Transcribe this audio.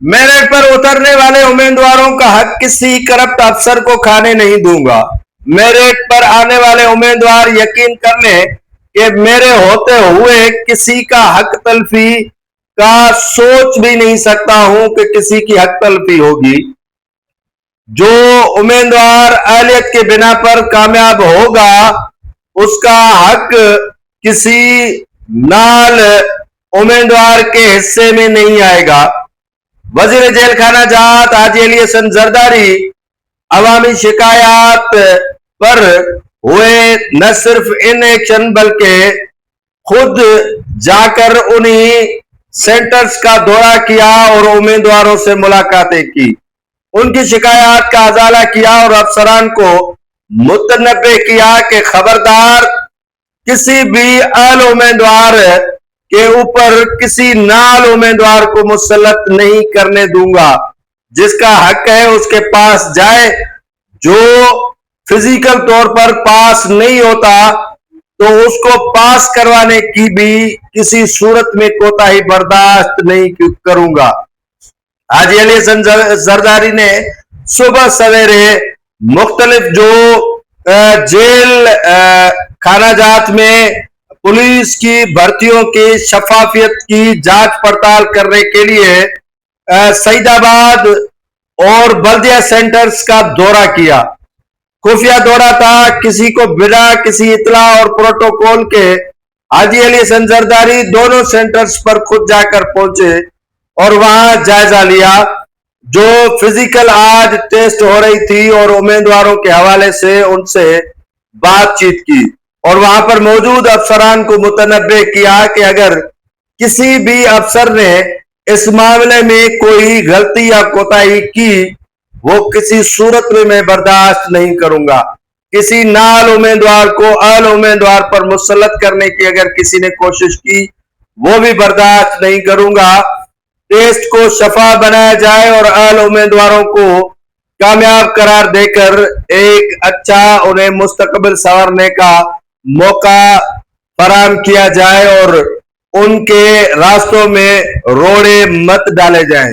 Merit پر اترنے والے امیدواروں کا حق کسی کرپٹ افسر کو کھانے نہیں دوں گا۔ میرٹ پر آنے والے امیدوار یقین کر لیں کہ میرے ہوتے ہوئے کسی کا حق تلفی کا سوچ بھی نہیں سکتا ہوں کہ کسی کی حق تلفی ہوگی۔ جو امیدوار اہلیت کے بنا پر کامیاب ہوگا اس کا حق کسی نال امیدوار کے حصے میں نہیں آئے گا۔ وزیر جیل خانہ جات حاجی علی حسن زرداری عوامی شکایات پر ہوئے نہ صرف ان ایکشن بلکہ خود جا کر انہی سینٹرز کا دورہ کیا اور امیدواروں سے ملاقاتیں کی، ان کی شکایات کا ازالہ کیا اور افسران کو متنبہ کیا کہ خبردار کسی بھی اہل امیدوار کے اوپر کسی نال امیدوار کو مسلط نہیں کرنے دوں گا۔ جس کا حق ہے اس کے پاس جائے، جو فزیکل طور پر پاس نہیں ہوتا تو اس کو پاس کروانے کی بھی کسی صورت میں کوتاہی برداشت نہیں کروں گا۔ حاجی علی حسن زرداری نے صبح سویرے مختلف جو جیل خانہ جات میں پولیس کی بھرتیوں کی شفافیت کی جانچ پڑتال کرنے کے لیے سعید آباد اور بلدیہ سینٹرز کا دورہ کیا۔ خفیہ دورہ تھا، کسی کو بنا کسی اطلاع اور پروٹوکول کے حاجی علی حسن زرداری دونوں سینٹرز پر خود جا کر پہنچے اور وہاں جائزہ لیا۔ جو فزیکل آج ٹیسٹ ہو رہی تھی اور امیدواروں کے حوالے سے ان سے بات چیت کی اور وہاں پر موجود افسران کو متنبہ کیا کہ اگر کسی بھی افسر نے اس معاملے میں کوئی غلطی یا کوتاہی کی وہ کسی صورت میں برداشت نہیں کروں گا۔ کسی نال امیدوار کو اہل امیدوار پر مسلط کرنے کی اگر کسی نے کوشش کی وہ بھی برداشت نہیں کروں گا۔ ٹیسٹ کو شفاف بنایا جائے اور اہل امیدواروں کو کامیاب قرار دے کر ایک اچھا انہیں مستقبل سنوارنے کا موقع فراہم کیا جائے اور ان کے راستوں میں روڑے مت ڈالے جائیں۔